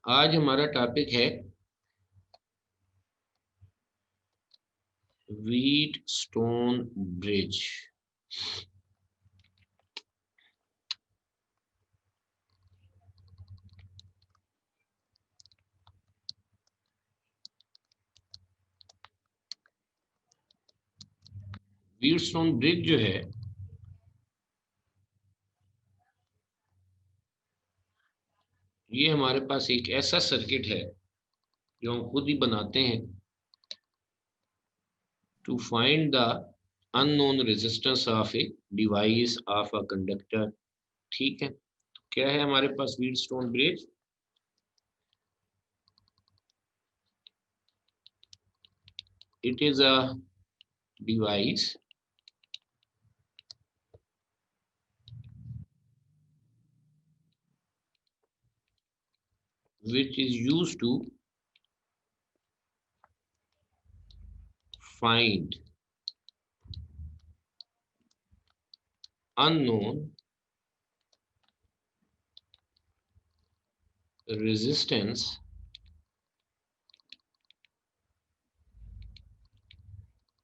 आज हमारा टॉपिक है व्हीटस्टोन ब्रिज। व्हीटस्टोन ब्रिज जो है ये हमारे पास एक ऐसा सर्किट है जो हम खुद ही बनाते हैं to find the unknown resistance of a device of a conductor. ठीक है, तो क्या है हमारे पास Wheatstone bridge? It is a device which is used to find unknown resistance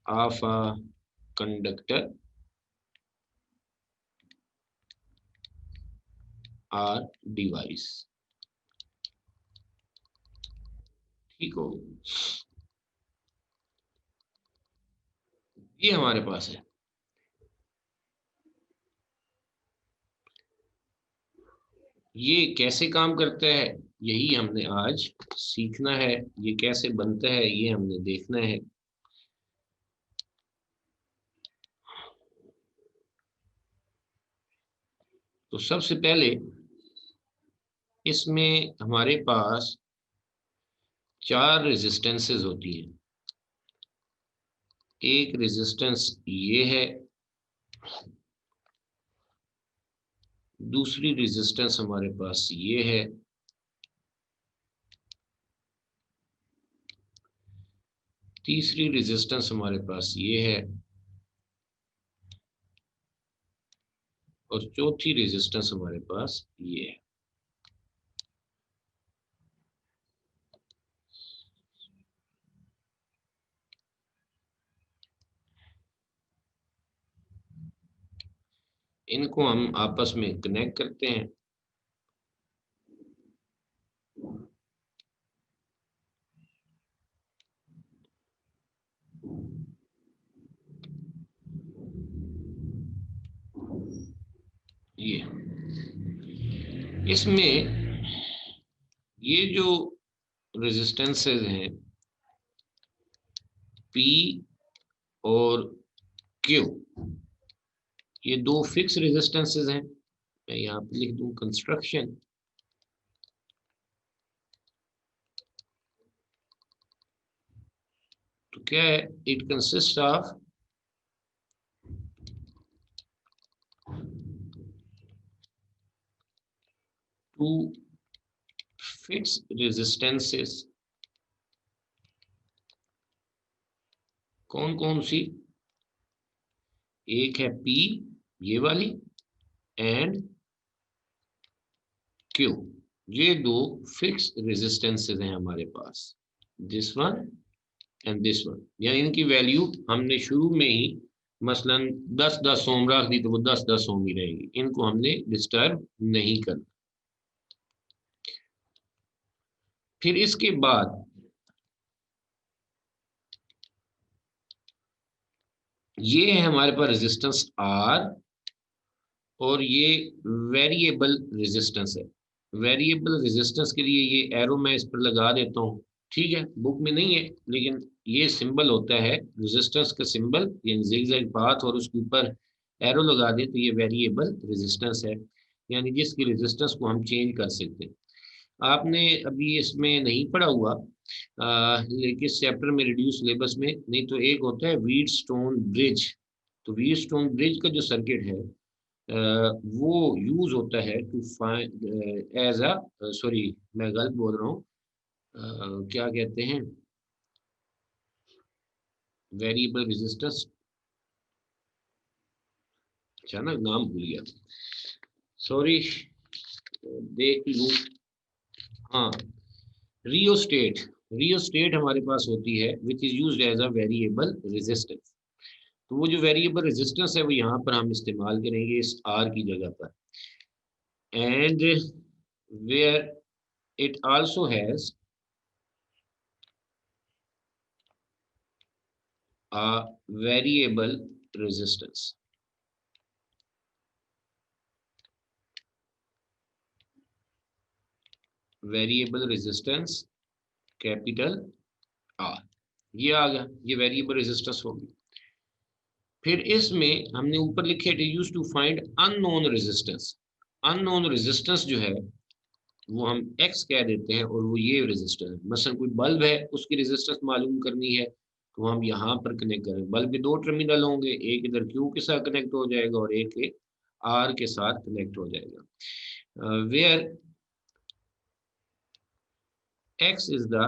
of a conductor or device। ठीक हो, ये हमारे पास है। ये कैसे काम करता है यही हमने आज सीखना है। ये कैसे बनता है ये हमने देखना है। तो सबसे पहले इसमें हमारे पास 4 रेजिस्टेंसेस होती हैं। एक रेजिस्टेंस ये है, दूसरी रेजिस्टेंस हमारे पास ये है, तीसरी रेजिस्टेंस हमारे पास ये है और चौथी रेजिस्टेंस हमारे पास ये है। इनको हम आपस में कनेक्ट करते हैं। ये इसमें ये जो रेजिस्टेंसेस हैं P और Q, ये दो फिक्स रेजिस्टेंसेस हैं। मैं यहाँ पे लिख दूं कंस्ट्रक्शन। तो क्या है, it consist of two fix resistances. कौन कौन सी? एक है P ये वाली एंड Q, ये दो फिक्स रेजिस्टेंसेस हैं हमारे पास, this one and this one. या इनकी वैल्यू हमने शुरू में ही मसलन 10-10 ओम रख दी तो वो 10-10 ओम ही रहेगी। इनको हमने डिस्टर्ब नहीं करना। फिर इसके बाद ये है हमारे पास रेजिस्टेंस R और ये वेरिएबल रेजिस्टेंस है। वेरिएबल रेजिस्टेंस के लिए ये एरो मैं इस पर लगा देता हूँ। ठीक है, बुक में नहीं है लेकिन ये सिंबल होता है रेजिस्टेंस का सिंबल, यानी ज़िगज़ैग पाथ, और उसके ऊपर एरो लगा दे तो ये वेरिएबल रेजिस्टेंस है, यानी जिसकी रेजिस्टेंस को हम चेंज कर सकते हैं। आपने अभी इसमें नहीं पढ़ा हुआ लेकिन इस चैप्टर में रिड्यूस सिलेबस में नहीं, तो एक होता है व्हीटस्टोन ब्रिज। तो व्हीटस्टोन ब्रिज का जो सर्किट है वो यूज होता है to find as a, sorry मैं गलत बोल रहा हूँ, क्या कहते हैं, वेरिएबल रेजिस्टेंस, अचानक नाम भूल गया, सॉरी, देख लूँ। हाँ, रियोस्टेट, रियोस्टेट हमारे पास होती है which is used as a variable resistance. तो वो जो वेरिएबल रेजिस्टेंस है वो यहाँ पर हम इस्तेमाल करेंगे इस आर की जगह पर। And where it also has a variable resistance, variable resistance capital R, ये आ गया, ये वेरिएबल रेजिस्टेंस होगी। फिर इसमें हमने ऊपर लिखे it use to find unknown resistance. Unknown resistance जो है वो हम एक्स कह देते हैं और वो ये रेजिस्टेंस है। मसलन कोई बल्ब है उसकी रेजिस्टेंस मालूम करनी है तो हम यहाँ पर कनेक्ट करें। बल्ब के दो टर्मिनल होंगे, एक इधर क्यू के साथ कनेक्ट हो जाएगा और एक आर के साथ कनेक्ट हो जाएगा। Where X is the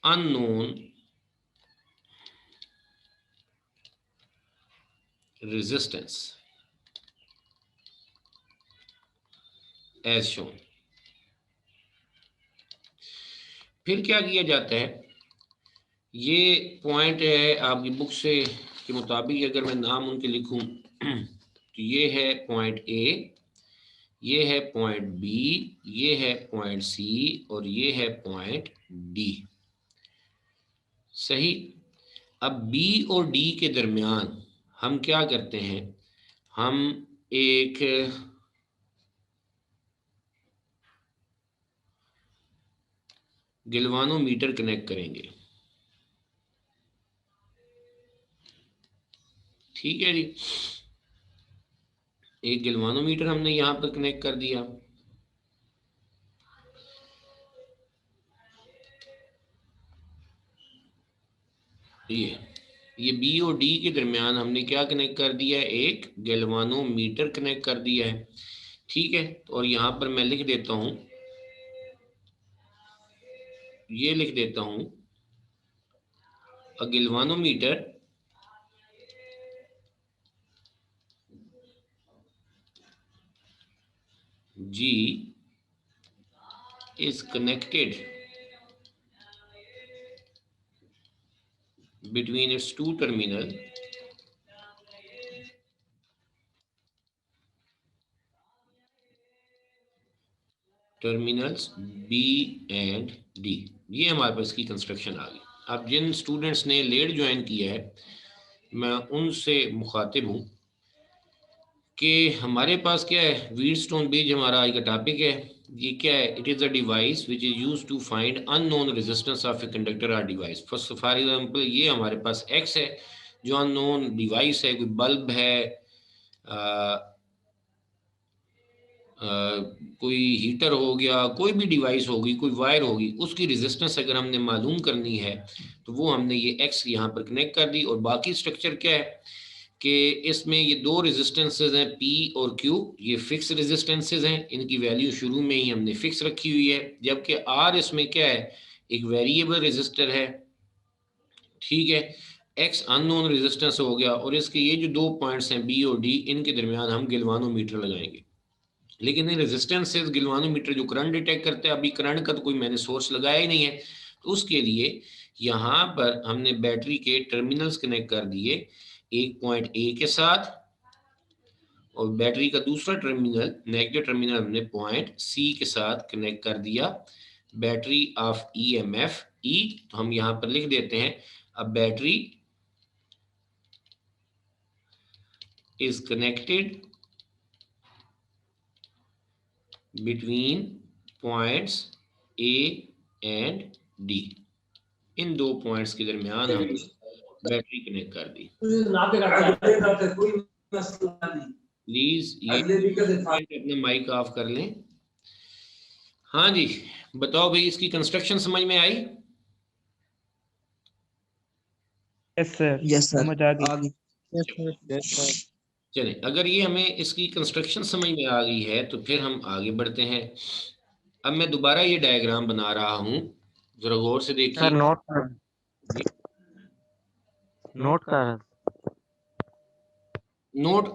unknown resistance as shown। फिर क्या किया जाता है, ये पॉइंट है आपकी बुक से के मुताबिक अगर मैं नाम उनके लिखूं तो ये है पॉइंट ए, ये है पॉइंट बी, ये है पॉइंट सी और ये है पॉइंट डी। सही। अब बी और डी के दरमियान हम क्या करते हैं, हम एक गैल्वानोमीटर कनेक्ट करेंगे। ठीक है जी, एक गैल्वानोमीटर हमने यहाँ पर कनेक्ट कर दिया। ये बी और डी के दरमियान हमने क्या कनेक्ट कर दिया है, एक गैल्वानोमीटर कनेक्ट कर दिया है। ठीक है, और यहाँ पर मैं लिख देता हूँ, ये लिख देता हूँ अ galvanometer G is connected between its two terminals B and D। ये हमारे पास की कंस्ट्रक्शन आ गई। अब जिन स्टूडेंट्स ने लेट ज्वाइन किया है मैं उनसे मुखातिब हूँ कि हमारे पास क्या है, व्हीटस्टोन ब्रिज हमारा आज का टॉपिक है। ये क्या है, it is a device which is use to find unknown resistance of a conductor or device. First for example ये हमारे पास एक्स है जो अननोन डिवाइस है, कोई बल्ब है, कोई हीटर हो गया, कोई भी डिवाइस होगी, कोई वायर होगी, उसकी रेजिस्टेंस अगर हमने मालूम करनी है तो वो हमने ये एक्स यहाँ पर कनेक्ट कर दी। और बाकी स्ट्रक्चर क्या है कि इसमें ये दो रेजिस्टेंसेज हैं पी और क्यू, ये फिक्स रेजिस्टेंसेज हैं, इनकी वैल्यू शुरू में ही हमने फिक्स रखी हुई है। जबकि आर इसमें क्या है, एक वेरिएबल रेजिस्टर है। ठीक है, एक्स अननोन रेजिस्टेंस हो गया और इसके ये जो दो पॉइंट्स हैं बी और डी, इनके दरमियान हम गैल्वानोमीटर लगाएंगे। लेकिन ये रेजिस्टेंस से गैल्वानोमीटर जो करंट डिटेक्ट करता है, अभी करंट का तो कोई मैंने सोर्स लगाया ही नहीं है, तो उसके लिए यहाँ पर हमने बैटरी के टर्मिनल्स कनेक्ट कर दिए, एक पॉइंट ए के साथ और बैटरी का दूसरा टर्मिनल, नेगेटिव टर्मिनल, हमने पॉइंट सी के साथ कनेक्ट कर दिया। बैटरी ऑफ ईएमएफ ई, तो हम यहाँ पर लिख देते हैं अब battery is connected between points A and D. इन दो पॉइंट्स के दरमियान हम बैटरी कनेक्ट कर दी। प्लीज ये अपना माइक ऑफ कर लें। हाँ जी, बताओ भाई, इसकी कंस्ट्रक्शन समझ में आई? यस सर, यस सर, समझ आ गई। चले, अगर ये हमें इसकी कंस्ट्रक्शन समझ में आ गई है तो फिर हम आगे बढ़ते हैं। अब मैं दोबारा ये डायग्राम बना रहा हूँ, जरा गौर से देखिए। सर नोट कर नोट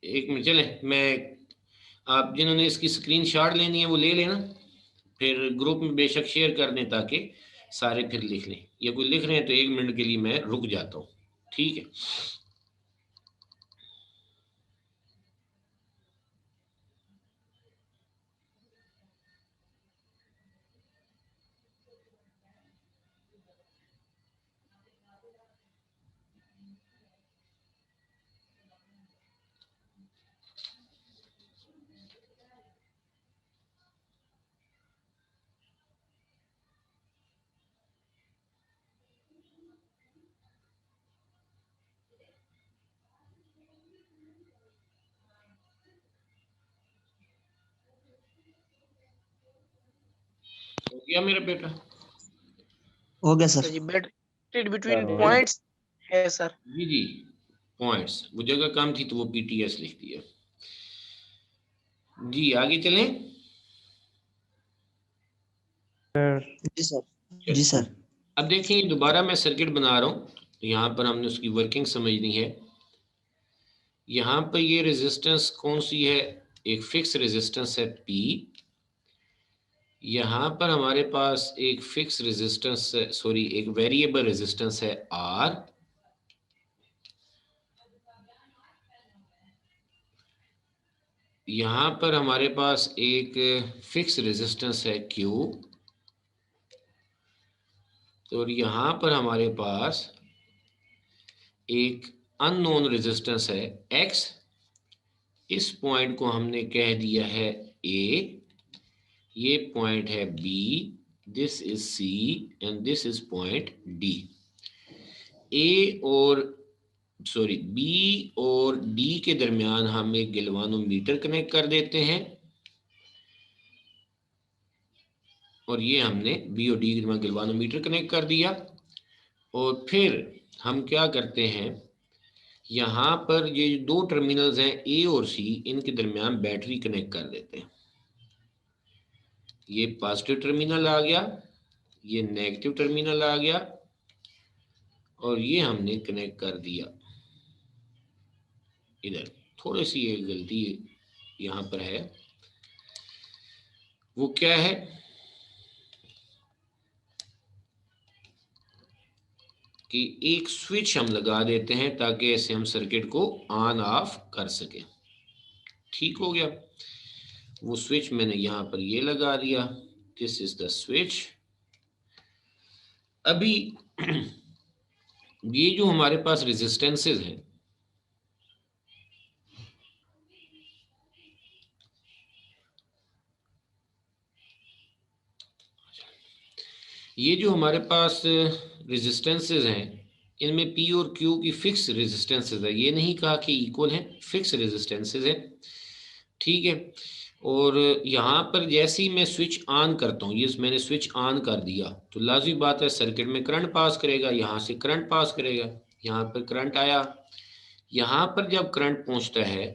एक मिनट, चले मैं आप जिन्होंने इसकी स्क्रीनशॉट लेनी है वो ले लेना, फिर ग्रुप में बेशक शेयर कर दें ताकि सारे फिर लिख लें। या कोई लिख रहे हैं तो 1 मिनट के लिए मैं रुक जाता हूँ, ठीक है। हो गया मेरा बेटा? हो गया सर सर। जी, बैटरी बिटवीन सर, पॉइंट्स है सर। जी जी, पॉइंट्स, वो जगह कम थी तो वो पीटीएस लिख दिया। जी आगे चलें। सर। जी सर। जी सर। अब देखिए दोबारा मैं सर्किट बना रहा हूँ, तो यहाँ पर हमने उसकी वर्किंग समझनी है। यहाँ पर ये रेजिस्टेंस कौन सी है? एक फिक्स रेजिस्टेंस है P। यहाँ पर हमारे पास एक फिक्स रेजिस्टेंस, सॉरी एक वेरिएबल रेजिस्टेंस है R। यहाँ पर हमारे पास एक फिक्स रेजिस्टेंस है Q। और यहाँ पर हमारे पास एक अननोन रेजिस्टेंस है X। इस पॉइंट को हमने कह दिया है A, ये पॉइंट है B, this is C and this is point D। A और सॉरी B और D के दरमियान हम एक गैल्वानोमीटर कनेक्ट कर देते हैं, और ये हमने B और D के दरमियान गैल्वानोमीटर कनेक्ट कर दिया। और फिर हम क्या करते हैं, यहाँ पर ये दो टर्मिनल्स हैं A और C, इनके दरमियान बैटरी कनेक्ट कर देते हैं। ये पॉजिटिव टर्मिनल आ गया, ये नेगेटिव टर्मिनल आ गया, और ये हमने कनेक्ट कर दिया इधर। थोड़ी सी एक गलती यहाँ पर है, वो क्या है कि एक स्विच हम लगा देते हैं ताकि ऐसे हम सर्किट को ऑन ऑफ कर सकें। ठीक हो गया, वो स्विच मैंने यहाँ पर ये लगा दिया, दिस इज द स्विच। अभी ये जो हमारे पास रेजिस्टेंसेस हैं, ये जो हमारे पास रेजिस्टेंसेस हैं, इनमें P और Q की फिक्स रेजिस्टेंसेस है। ये नहीं कहा कि इक्वल है, फिक्स रेजिस्टेंसेस है, ठीक है। और यहाँ पर जैसे ही मैं स्विच ऑन करता हूँ, ये मैंने स्विच ऑन कर दिया, तो लाजमी बात है सर्किट में करंट पास करेगा, यहाँ से करंट पास करेगा, यहाँ पर करंट आया। यहाँ पर जब करंट पहुँचता है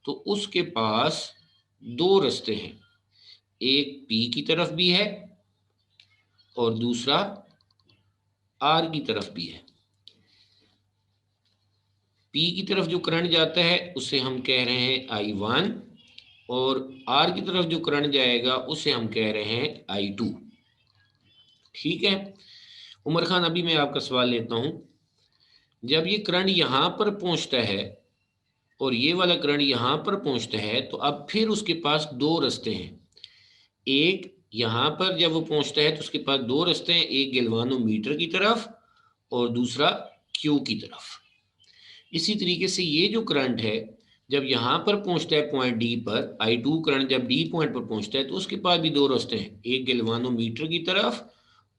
तो उसके पास दो रास्ते हैं, एक P की तरफ भी है और दूसरा R की तरफ भी है। P की तरफ जो करंट जाता है उसे हम कह रहे हैं I1, और R की तरफ जो करंट जाएगा उसे हम कह रहे हैं I2। ठीक है उमर खान, अभी मैं आपका सवाल लेता हूं, जब ये करंट यहां पर पहुंचता है और ये वाला करंट यहां पर पहुंचता है, तो अब फिर उसके पास दो रास्ते हैं। एक यहां पर जब वो पहुंचता है तो उसके पास दो रास्ते हैं, एक गैल्वानोमीटर की तरफ और दूसरा Q की तरफ। इसी तरीके से ये जो करंट है जब यहाँ पर पहुंचता है पॉइंट डी पर, I2 करंट जब डी पॉइंट पर पहुंचता है तो उसके पास भी दो रास्ते हैं, एक गैल्वानोमीटर की तरफ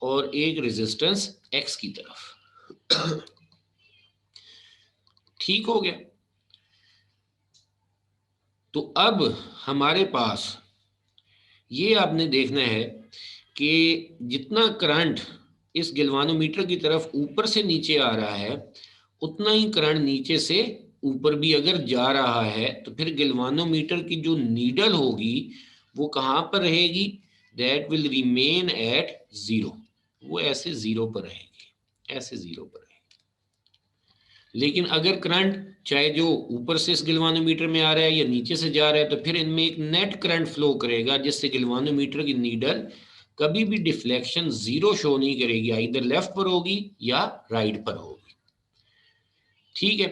और एक रेजिस्टेंस X की तरफ। ठीक हो गया। तो अब हमारे पास ये आपने देखना है कि जितना करंट इस गैल्वानोमीटर की तरफ ऊपर से नीचे आ रहा है, उतना ही करंट नीचे से ऊपर भी अगर जा रहा है, तो फिर गैल्वानोमीटर की जो नीडल होगी वो कहाँ पर रहेगी? That will remain at 0। वो ऐसे 0 पर रहेगी, ऐसे 0 पर रहेगी। लेकिन अगर करंट चाहे जो ऊपर से इस गिलवानोमीटर में आ रहा है या नीचे से जा रहा है, तो फिर इनमें एक नेट करंट फ्लो करेगा, जिससे गिलवानोमीटर की नीडल कभी भी डिफ्लेक्शन जीरो शो नहीं करेगी, इधर लेफ्ट पर होगी या राइट पर होगी। ठीक है,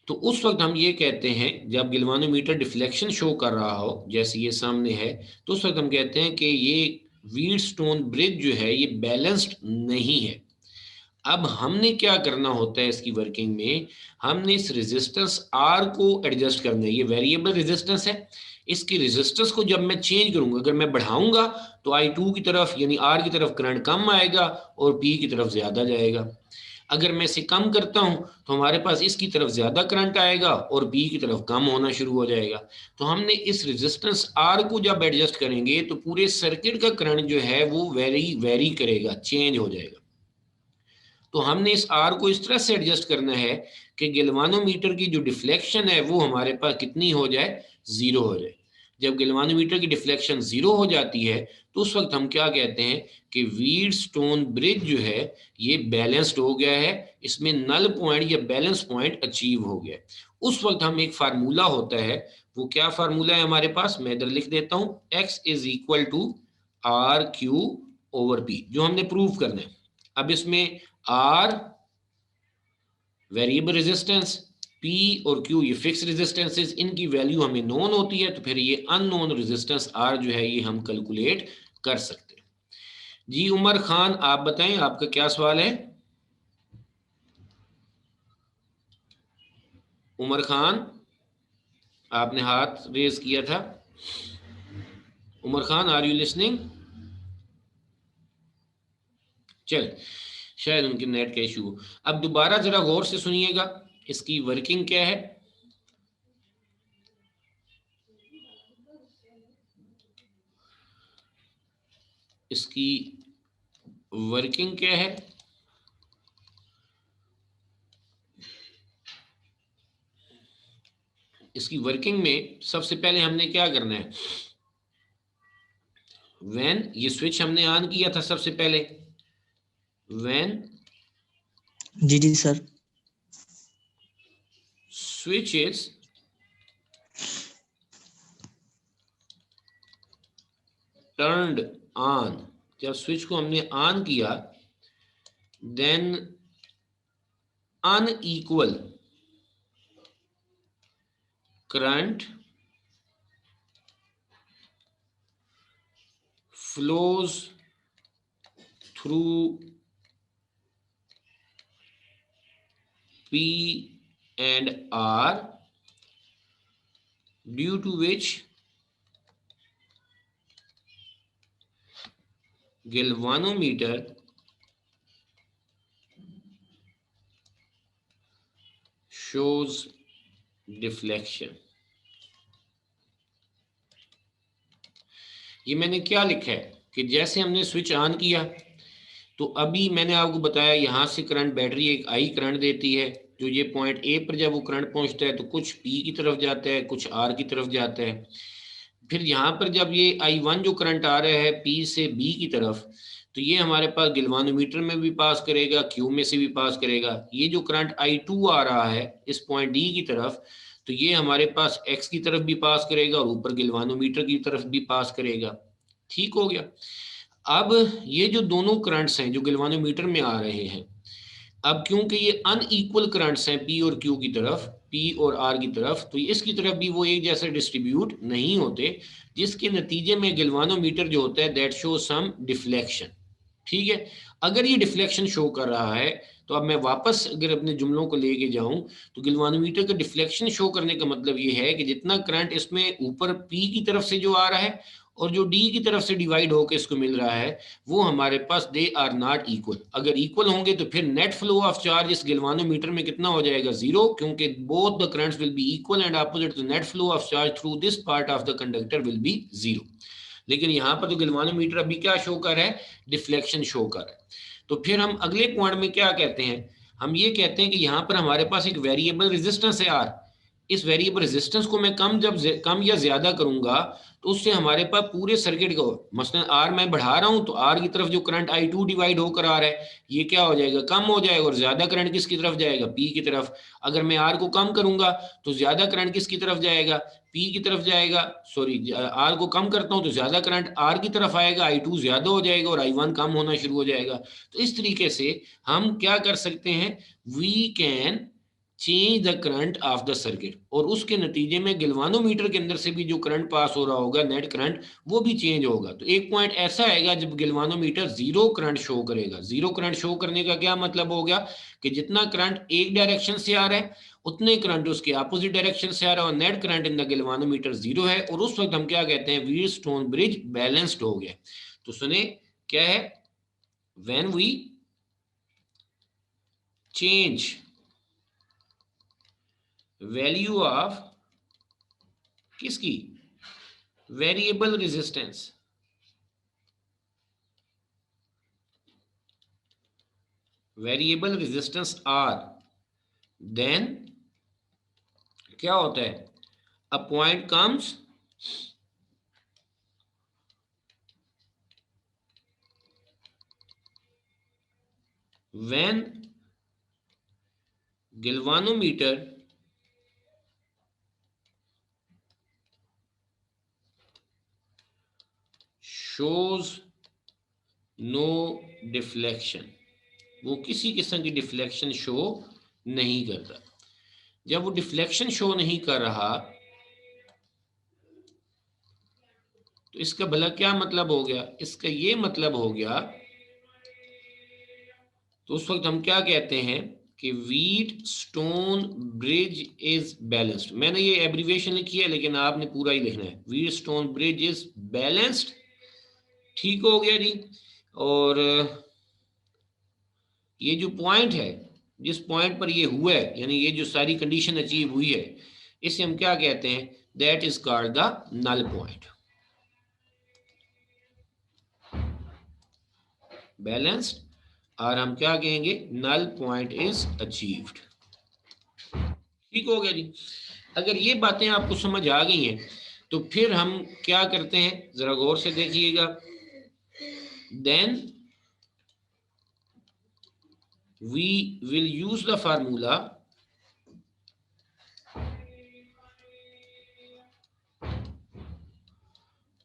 तो उस वक्त हम ये कहते हैं, जब गिलवानोमीटर डिफ्लेक्शन शो कर रहा हो जैसे ये सामने है, तो उस वक्त हम कहते हैं कि ये व्हीटस्टोन ब्रिज जो है ये बैलेंस्ड नहीं है। अब हमने क्या करना होता है इसकी वर्किंग में, हमने इस रेजिस्टेंस आर को एडजस्ट करना है। ये वेरिएबल रेजिस्टेंस है, इसकी रेजिस्टेंस को जब मैं चेंज करूंगा, अगर मैं बढ़ाऊंगा तो I2 की तरफ यानी आर की तरफ करंट कम आएगा और पी की तरफ ज्यादा जाएगा। अगर मैं इसे कम करता हूं तो हमारे पास इसकी तरफ ज्यादा करंट आएगा और बी की तरफ कम होना शुरू हो जाएगा। तो हमने इस रेजिस्टेंस आर को जब एडजस्ट करेंगे तो पूरे सर्किट का करंट जो है वो वेरी करेगा, चेंज हो जाएगा। तो हमने इस आर को इस तरह से एडजस्ट करना है कि गिलवानोमीटर की जो डिफ्लेक्शन है वो हमारे पास कितनी हो जाए, जीरो हो जाए। जब गिलवानोमीटर की डिफ्लेक्शन जीरो हो जाती है तो उस वक्त हम क्या कहते हैं कि व्हीटस्टोन ब्रिज जो है ये बैलेंस्ड हो गया है, इसमें नल पॉइंट या बैलेंस पॉइंट अचीव हो गया। उस वक्त हम एक फार्मूला होता है, वो क्या फार्मूला है हमारे पास, मैं इधर लिख देता हूं, x is equal to R Q over P, जो हमने प्रूव करना है। अब इसमें R वेरिएबल रेजिस्टेंस, P और Q ये फिक्स रेजिस्टेंसेस, इनकी वैल्यू हमें नोन होती है, तो फिर ये अननोन रेजिस्टेंस R जो है ये हम कैलकुलेट कर सकते हैं। जी उमर खान, आप बताएं आपका क्या सवाल है। उमर खान, आपने हाथ रेज किया था। Umar Khan, are you listening? चल, शायद उनके नेट का इशू हो। अब दोबारा जरा गौर से सुनिएगा, इसकी वर्किंग क्या है। इसकी वर्किंग क्या है, इसकी वर्किंग में सबसे पहले हमने क्या करना है, व्हेन ये स्विच हमने ऑन किया था सबसे पहले, व्हेन जी sir. Switch is turned on, जब स्विच को हमने ऑन किया, then unequal current flows through P and R, due to which galvanometer shows deflection। ये मैंने क्या लिखा है कि जैसे हमने स्विच ऑन किया तो अभी मैंने आपको बताया यहाँ से करंट, बैटरी एक आई करंट देती है, जो ये पॉइंट ए पर जब वो करंट पहुंचता है तो कुछ पी की तरफ जाता है, कुछ आर की तरफ जाता है। फिर यहाँ पर जब ये I1 जो करंट आ रहा है पी से बी की तरफ, तो ये हमारे पास गिलवानोमीटर में भी पास करेगा, क्यू में से भी पास करेगा। ये जो करंट I2 आ रहा है इस पॉइंट डी की तरफ, तो ये हमारे पास एक्स की तरफ भी पास करेगा और ऊपर गिलवानोमीटर की तरफ भी पास करेगा। ठीक हो गया। अब ये जो दोनों करंट्स हैं जो गिलवानोमीटर में आ रहे हैं, अब क्योंकि ये अनइक्वल करंट्स हैं पी और क्यू की तरफ, पी और आर की तरफ, तो इसकी तरफ भी वो एक जैसे डिस्ट्रीब्यूट नहीं होते, जिसके नतीजे में गिलवानोमीटर जो होता है दैट शो सम डिफ्लेक्शन। ठीक है, अगर ये डिफ्लेक्शन शो कर रहा है तो अब मैं वापस अगर अपने जुमलों को लेके जाऊं तो गिलवानोमीटर का डिफ्लेक्शन शो करने का मतलब ये है कि जितना करंट इसमें ऊपर पी की तरफ से जो आ रहा है और जो डी की तरफ से डिवाइड होकर इसको मिल रहा है, वो हमारे पास दे आर नॉट इक्वल। अगर इक्वल होंगे तो फिर नेट फ्लो ऑफ चार्ज इस गिलवानोमीटर में कितना हो जाएगा, जीरो, क्योंकि both the currents will be equal and opposite, तो net flow of charge through this part of the conductor will be zero. लेकिन यहाँ पर तो गिलवानोमीटर अभी क्या शो कर रहा है, डिफ्लेक्शन शो कर रहा है। तो फिर हम अगले पॉइंट में क्या कहते हैं, हम ये कहते हैं कि यहाँ पर हमारे पास एक वेरिएबल रेजिस्टेंस है आर, इस वेरिएबल रेजिस्टेंस को मैं कम या ज्यादा करूंगा तो उससे हमारे पास पूरे सर्किट को, मसलन आर मैं बढ़ा रहा हूं तो आर की तरफ जो करंट I2 डिवाइड होकर आ रहा है ये क्या हो जाएगा, कम हो जाएगा, और ज्यादा करंट किसकी तरफ जाएगा, पी की तरफ। अगर मैं आर को कम करूंगा तो ज्यादा करंट किसकी तरफ जाएगा, पी की तरफ जाएगा। सॉरी, आर को कम करता हूं तो ज्यादा करंट आर की तरफ आएगा, I2 ज्यादा हो जाएगा और I1 कम होना शुरू हो जाएगा। तो इस तरीके से हम क्या कर सकते हैं, we can change the current of the circuit, और उसके नतीजे में गिलवानोमीटर के अंदर से भी जो करंट पास हो रहा होगा, नेट करंट, वो भी चेंज होगा। तो एक पॉइंट ऐसा आएगा जब गिलवानोमीटर जीरो करंट शो करेगा। जीरो करंट शो करने का क्या मतलब हो गया कि जितना करंट एक डायरेक्शन से आ रहा है उतने करंट उसके अपोजिट डायरेक्शन से आ रहा है, और net current in the galvanometer zero है, और उस वक्त हम क्या कहते हैं, व्हीटस्टोन ब्रिज बैलेंस्ड हो गया। तो सुने क्या है, when we change value of किसकी, variable resistance, variable resistance R, then क्या होता है, a point comes when galvanometer shows no deflection, वो किसी किस्म की डिफ्लेक्शन शो नहीं करता। जब वो डिफ्लेक्शन शो नहीं कर रहा तो इसका भला क्या मतलब हो गया, इसका ये मतलब हो गया, तो उस वक्त हम क्या कहते हैं कि व्हीटस्टोन ब्रिज इज बैलेंस्ड। मैंने ये एब्रीविएशन लिखी है लेकिन आपने पूरा ही लिखना है, व्हीटस्टोन ब्रिज इज बैलेंस्ड। ठीक हो गया जी। और ये जो पॉइंट है, जिस पॉइंट पर ये हुआ है, यानी ये जो सारी कंडीशन अचीव हुई है, इसे हम क्या कहते हैं, that is called the null point. Balanced, और हम क्या कहेंगे, नल पॉइंट इज अचीव्ड। ठीक हो गया जी। अगर ये बातें आपको समझ आ गई हैं तो फिर हम क्या करते हैं, जरा गौर से देखिएगा। Then we will use the formula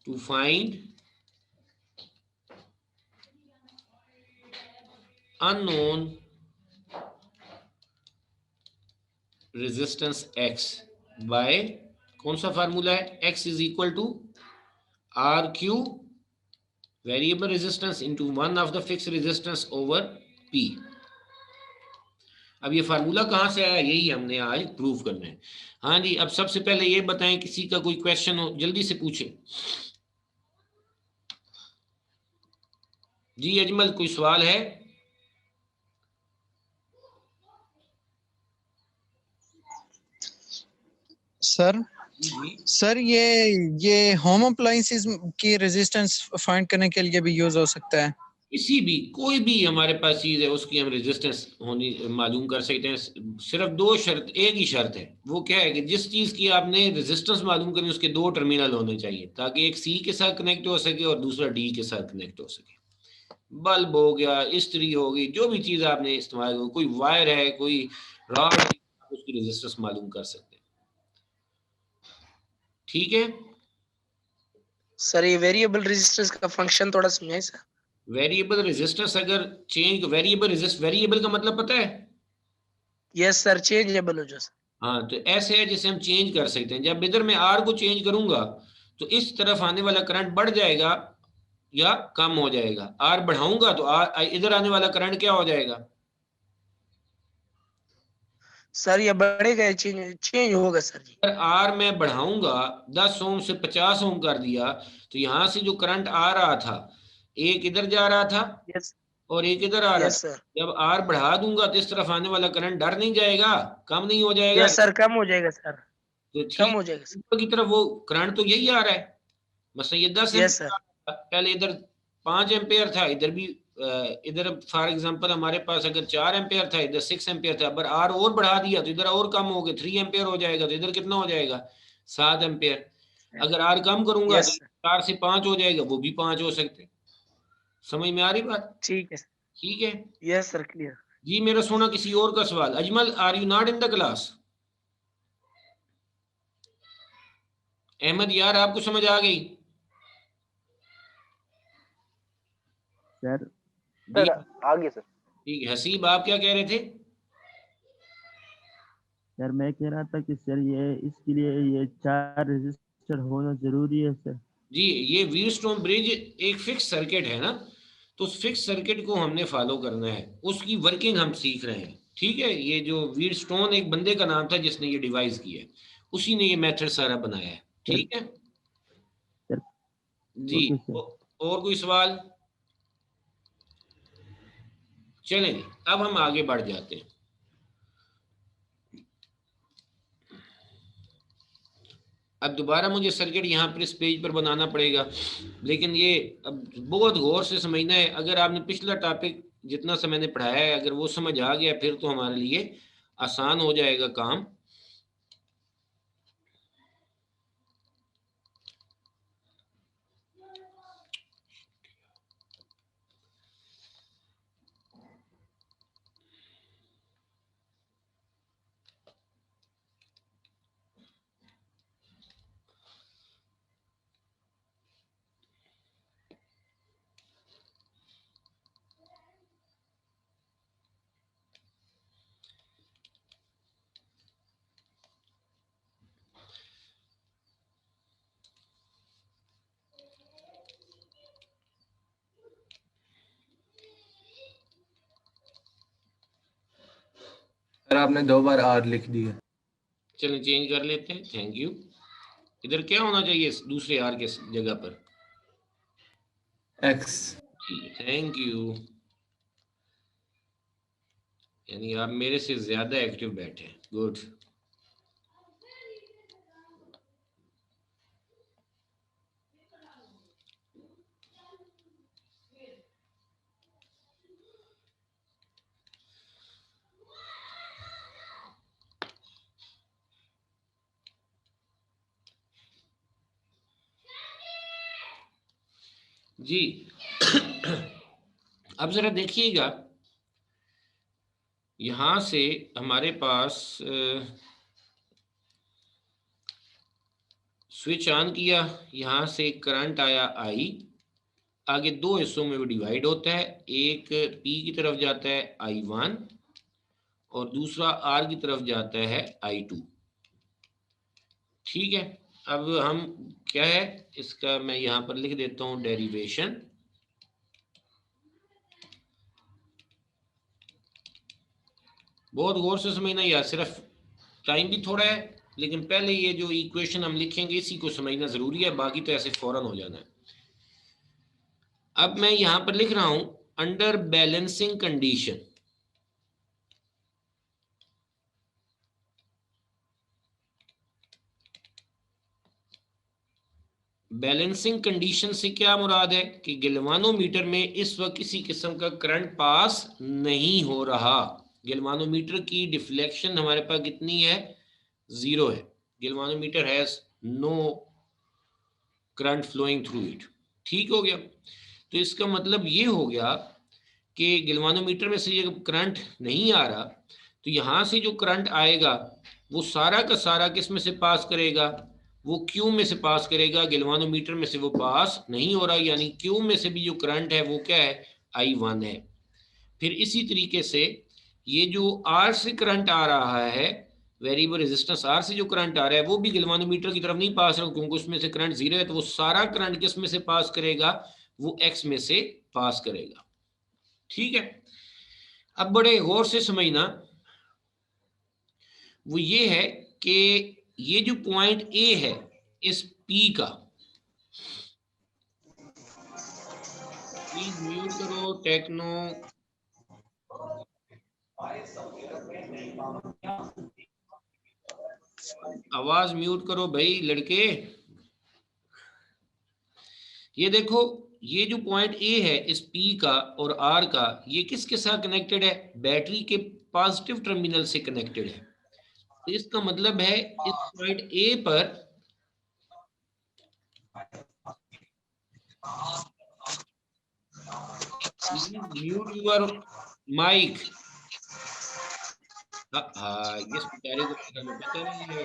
to find unknown resistance x by, कौन सा फार्मूला है, x is equal to RQ variable resistance into one of the fixed resistance over P। अब ये फार्मूला कहाँ से आया, यही हमने आज प्रूव करना है। हाँ जी, अब सबसे पहले ये बताएं, किसी का कोई क्वेश्चन हो जल्दी से पूछें। जी अजमल, कोई सवाल है? सर सर ये होम अप्लायंसेस की रेजिस्टेंस फाइंड करने के लिए भी यूज हो सकता है? किसी भी, कोई भी हमारे पास चीज है उसकी हम रेजिस्टेंस होनी मालूम कर सकते हैं। सिर्फ दो शर्त, एक ही शर्त है, वो क्या है कि जिस चीज की आपने रेजिस्टेंस मालूम करनी उसके दो टर्मिनल होने चाहिए, ताकि एक सी के साथ कनेक्ट हो सके और दूसरा डी के साथ कनेक्ट हो सके। बल्ब हो गया, इस्त्री हो गई, जो भी चीज आपने इस्तेमाल हो, कोई वायर है, कोई रॉड, उसकी रेजिस्टेंस मालूम कर सकते हैं। ठीक है सर, ये वेरिएबल रेजिस्टेंस का फंक्शन थोड़ा समझाइए सर। वेरिएबल रेजिस्टेंस अगर चेंज, वेरिएबल का मतलब पता है? यस सर, चेंजेबल हो जो सर। हाँ, तो ऐसे है जिसे हम चेंज कर सकते हैं। जब इधर मैं आर को चेंज करूंगा तो इस तरफ आने वाला करंट बढ़ जाएगा या कम हो जाएगा। आर बढ़ाऊंगा तो इधर आने वाला करंट क्या हो जाएगा? सर ये बढ़ेगा, चेंज होगा सर जी। अगर आर मैं बढ़ाऊंगा 10 ओम से 50 ओम कर दिया तो यहां से जो करंट आ रहा था, एक इधर जा रहा था यस और एक इधर आ रहा यस था। सर। जब आर बढ़ा दूंगा तो इस तरफ आने वाला करंट डर नहीं जाएगा, कम नहीं हो जाएगा? यस सर, कम हो जाएगा सर, तो कम ठीक, हो जाएगा सर। ऊपर की तरफ वो करंट तो यही आ रहा है। मतलब ये 10 यस सर। एम्पियर, पहले इधर 5 एम्पियर था, इधर भी इधर फॉर एग्जांपल हमारे पास अगर 4 एम्पेयर था, इधर 6 एम्पेयर था, पर आर और बढ़ा दिया तो इधर और कम हो गया, 3 एम्पेयर हो जाएगा, तो इधर कितना हो जाएगा 7 एम्पेयर। अगर आर कम करूंगा यस तो 4 से 5 हो जाएगा, वो भी 5 हो सकते। समझ में आ रही बात? ठीक है। ठीक है यस सर, क्लियर। जी। मेरा सोना किसी और का सवाल, Ajmal are you not in the class? Ahmed यार आपको समझ आ गई? सर जी आ गया सर। ठीक है। हसीब आप क्या कह रहे थे? सर मैं कह रहा था कि सर ये इसके लिए ये 4 रजिस्टर होना जरूरी है सर। जी ये व्हीटस्टोन ब्रिज एक फिक्स सर्किट है ना, तो उस फिक्स सर्किट को हमने फॉलो करना है, उसकी वर्किंग हम सीख रहे हैं। ठीक है, ये जो व्हीटस्टोन एक बंदे का नाम था जिसने ये डिवाइस किया है, उसी ने ये मेथड सारा बनाया है। ठीक है सर जी। Okay sir. और कोई सवाल? चलें जी, अब हम आगे बढ़ जाते हैं। अब दोबारा मुझे सर्किट यहाँ पर इस पेज पर बनाना पड़ेगा, लेकिन ये अब बहुत गौर से समझना है। अगर आपने पिछला टॉपिक जितना सा मैंने पढ़ाया है अगर वो समझ आ गया, फिर तो हमारे लिए आसान हो जाएगा काम। सर आपने 2 बार आर लिख दिया। चलें चेंज कर लेते हैं। Thank you. इधर क्या होना चाहिए दूसरे आर के जगह पर? एक्स। ठीक है, थैंक यू। यानी आप मेरे से ज्यादा एक्टिव बैठे हैं। गुड। जी अब जरा देखिएगा, यहां से हमारे पास स्विच ऑन किया, यहां से करंट आया आई, आगे दो हिस्सों में वो डिवाइड होता है, एक पी की तरफ जाता है I1 और दूसरा आर की तरफ जाता है I2। ठीक है, अब हम क्या है इसका मैं यहां पर लिख देता हूं डेरिवेशन। बहुत गौर से समझना यार, सिर्फ टाइम भी थोड़ा है, लेकिन पहले ये जो इक्वेशन हम लिखेंगे इसी को समझना जरूरी है, बाकी तो ऐसे फौरन हो जाना है। अब मैं यहां पर लिख रहा हूं under balancing condition. Balancing condition से क्या मुराद है कि गैल्वानोमीटर में इस वक्त किसी किस्म का करंट पास नहीं हो रहा। गैल्वानोमीटर की डिफ्लेक्शन हमारे पास कितनी है? 0 है। Galvanometer has no current flowing through it. ठीक हो गया, तो इसका मतलब ये हो गया कि गैल्वानोमीटर में से जब करंट नहीं आ रहा तो यहां से जो करंट आएगा वो सारा का सारा किस में से पास करेगा? वो क्यू में से पास करेगा, गैल्वानोमीटर में से वो पास नहीं हो रहा, यानी क्यू में से भी जो करंट है वो क्या है? I1 है। फिर इसी तरीके से ये जो आर से करंट आ रहा है, वेरिएबल रेजिस्टेंस आर से जो करंट आ रहा है वो भी गैल्वानोमीटर की तरफ नहीं पास रहा, क्योंकि उसमें से करंट 0 है, तो वो सारा करंट किस में से पास करेगा? वो एक्स में से पास करेगा। ठीक है, अब बड़े गौर से समझना, वो ये है कि ये जो पॉइंट ए है इस पी का, प्लीज म्यूट करो टेक्नो, आवाज म्यूट करो भाई लड़के। ये देखो ये जो पॉइंट ए है इस पी का और आर का, ये किसके साथ कनेक्टेड है? बैटरी के पॉजिटिव टर्मिनल से कनेक्टेड है। तो इसका मतलब है इस पॉइंट ए पर म्यूट योर माइक। हाँ, इस बेचारे को पता नहीं है।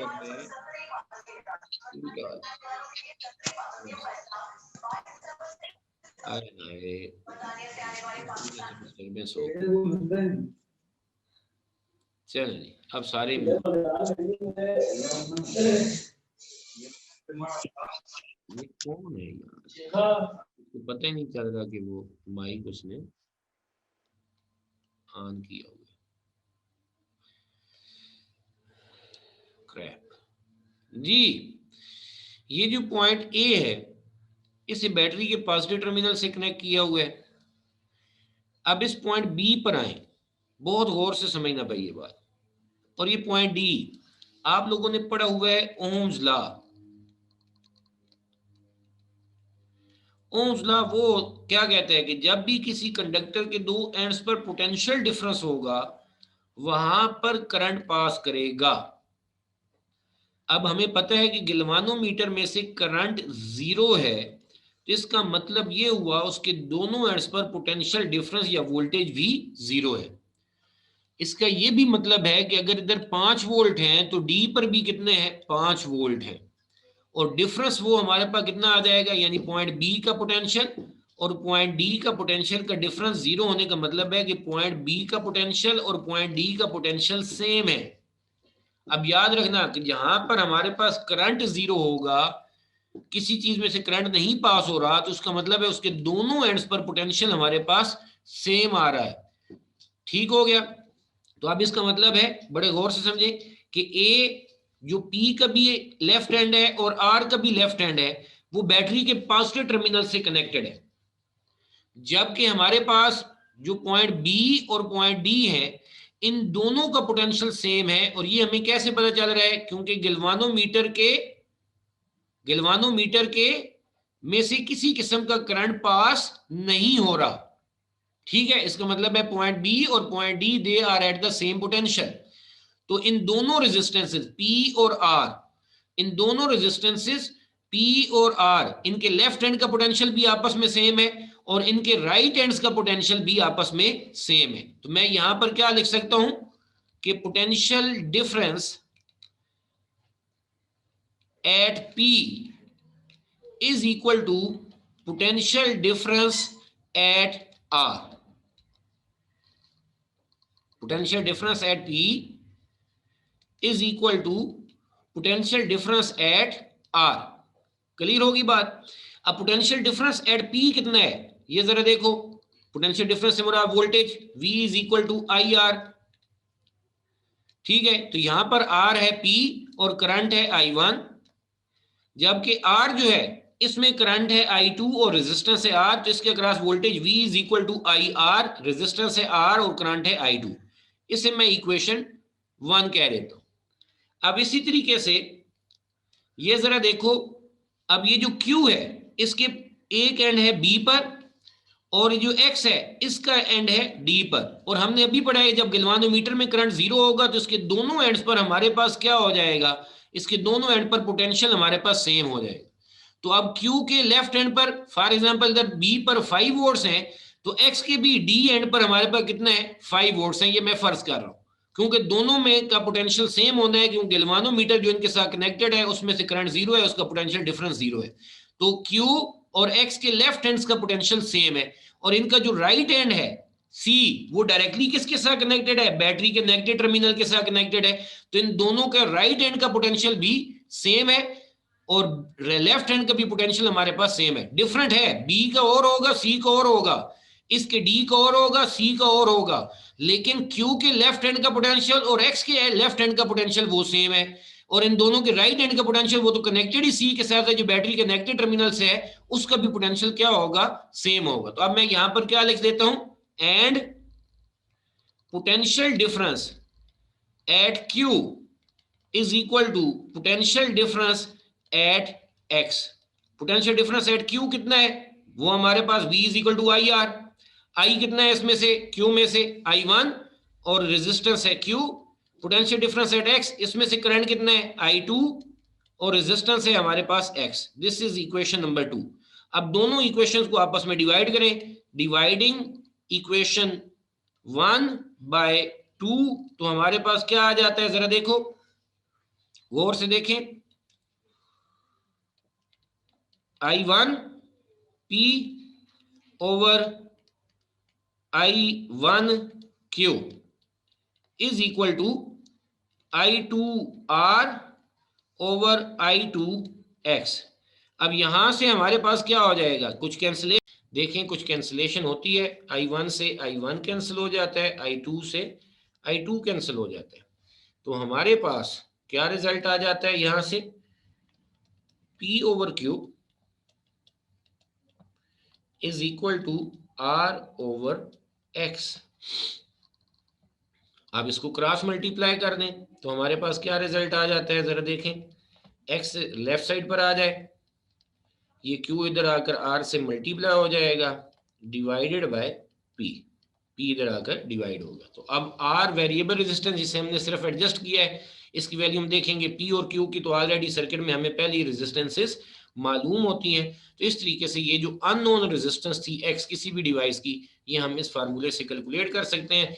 डिस्टर्बेंस हो, चलिए अब सारे ये कौन है यार, तो पता ही नहीं चल रहा कि वो माइक उसने ऑन किया हुआ। क्रैप जी, ये जो पॉइंट ए है इसे बैटरी के पॉजिटिव टर्मिनल से कनेक्ट किया हुआ है। अब इस पॉइंट बी पर आए, बहुत गौर से समझना भाई ये बात। और ये पॉइंट डी आप लोगों ने पढ़ा हुआ है ओम्स लॉ। ओम्स लॉ वो क्या कहता है कि जब भी किसी कंडक्टर के दो एंड्स पर पोटेंशियल डिफरेंस होगा वहां पर करंट पास करेगा। अब हमें पता है कि गैल्वानोमीटर में से करंट 0 है, तो इसका मतलब ये हुआ उसके दोनों एंड्स पर पोटेंशियल डिफरेंस या वोल्टेज भी 0 है। इसका ये भी मतलब है कि अगर इधर 5 वोल्ट हैं तो डी पर भी कितने हैं? 5 वोल्ट हैं। और डिफरेंस वो हमारे पास कितना आ जाएगा, यानी पॉइंट बी का पोटेंशियल और पॉइंट डी का पोटेंशियल का डिफरेंस 0 होने का मतलब है कि पॉइंट बी का पोटेंशियल और पॉइंट डी का पोटेंशियल सेम है। अब याद रखना कि जहां पर हमारे पास करंट 0 होगा, किसी चीज में से करंट नहीं पास हो रहा, तो उसका मतलब है उसके दोनों एंड्स पर पोटेंशियल हमारे पास सेम आ रहा है। ठीक हो गया? तो अब इसका मतलब है, बड़े गौर से समझे कि ए जो पी का भी लेफ्ट हैंड है और आर का भी लेफ्ट हैंड है, वो बैटरी के पॉजिटिव टर्मिनल से कनेक्टेड है। जबकि हमारे पास जो पॉइंट बी और पॉइंट डी है, इन दोनों का पोटेंशियल सेम है। और ये हमें कैसे पता चल रहा है? क्योंकि गैल्वानोमीटर के में से किसी किस्म का करंट पास नहीं हो रहा। ठीक है, इसका मतलब है पॉइंट बी और point D they are at the same potential. तो इन दोनों रेजिस्टेंसेस पी और आर, इन दोनों रेजिस्टेंसेस पी और आर, इनके लेफ्ट हैंड का पोटेंशियल भी आपस में सेम है और इनके राइट हैंड्स का पोटेंशियल भी आपस में सेम है। तो मैं यहां पर क्या लिख सकता हूं कि potential difference at P is equal to potential difference at R. Potential difference at P is equal to potential difference at R. Clear होगी बात? अब पोटेंशियल डिफरेंस एट पी कितना है ये जरा देखो। पोटेंशियल डिफरेंस से मुराद voltage V is equal to I R. ठीक है, तो यहां पर R है P और करंट है I1, जबकि R जो है इसमें करंट है I2 और रेजिस्टेंस है R, तो इसके across voltage V is equal to I R, resistance है R और करंट है I2। इसे मैं इक्वेशन 1 कह देता हूं। अब इसी तरीके से ये जरा देखो, अब ये जो Q है इसके एक एंड है B पर और जो X है इसका एंड है D पर। और हमने अभी पढ़ा है जब गैल्वानोमीटर में करंट 0 होगा तो इसके दोनों एंड्स पर हमारे पास क्या हो जाएगा? इसके दोनों एंड पर पोटेंशियल हमारे पास सेम हो जाएगा। तो अब Q के लेफ्ट एंड पर फॉर एग्जांपल इधर B पर 5 वोल्ट्स हैं, तो X के भी D एंड पर हमारे पास कितना है? 5 वोल्ट्स हैं। ये मैं फर्ज कर रहा हूं क्योंकि दोनों में का पोटेंशियल सेम होना है, क्योंकि गैल्वानोमीटर जो इनके साथ कनेक्टेड है उसमें से करंट 0 है, उसका पोटेंशियल डिफरेंस 0 है। तो Q और X के लेफ्ट हैंड्स का पोटेंशियल सेम है और इनका जो राइट हैंड है C वो डायरेक्टली किसके साथ कनेक्टेड है? बैटरी के नेगेटिव टर्मिनल के साथ कनेक्टेड है। तो इन दोनों का राइट हैंड का पोटेंशियल भी सेम है और लेफ्ट हैंड का भी पोटेंशियल हमारे पास सेम है। डिफरेंट है, B का और होगा, C का और होगा, इसके D का और होगा, C का और होगा, लेकिन Q के लेफ्ट हैंड का पोटेंशियल और X के लेफ्ट हैंड का पोटेंशियल वो सेम है। और इन दोनों के राइट हैंड का पोटेंशियल वो तो कनेक्टेड ही C के साथ है, जो बैटरी के नेगेटिव टर्मिनल से है, उसका भी पोटेंशियल क्या होगा? सेम होगा। तो अब मैं यहां पर क्या लिख देता हूं? And potential difference at Q is equal to potential difference at X। Potential difference at Q कितना है? वो हमारे पास V is equal to I R. I कितना है इसमें से, Q में से I1 और रेजिस्टेंस है Q, potential difference at X, इसमें से करंट कितना है I2 और रेजिस्टेंस है हमारे पास X। This is equation number 2। अब दोनों इक्वेशंस को आपस में डिवाइड करें, डिवाइडिंग इक्वेशन 1 बाय 2, तो हमारे पास क्या आ जाता है, जरा देखो गौर से देखें, I1 P over I1 Q is equal to I2 R over I2 X। अब यहां से हमारे पास क्या हो जाएगा, कुछ कैंसिलेशन, देखें कुछ कैंसिलेशन होती है, I1 से I1 कैंसिल हो जाता है, I2 से I2 कैंसिल हो जाता है, तो हमारे पास क्या रिजल्ट आ जाता है, यहां से P over Q is equal to R over X। आप इसको क्रॉस मल्टीप्लाई कर दें तो हमारे पास क्या रिजल्ट आ जाता है, जरा देखें, X लेफ्ट साइड पर आ जाए, ये Q इधर आकर R से मल्टीप्लाई हो जाएगा, डिवाइडेड बाय P, P इधर आकर डिवाइड होगा। तो अब R वेरिएबल रेजिस्टेंस जिसे हमने सिर्फ एडजस्ट किया है, इसकी वैल्यू हम देखेंगे P और Q की, तो ऑलरेडी सर्किट में हमें पहले ही रेजिस्टेंसेस मालूम होती हैं। तो इस तरीके से ये जो अननोन रेजिस्टेंस थी X किसी भी डिवाइस की, ये हम इस फार्मूले से कैलकुलेट कर सकते हैं।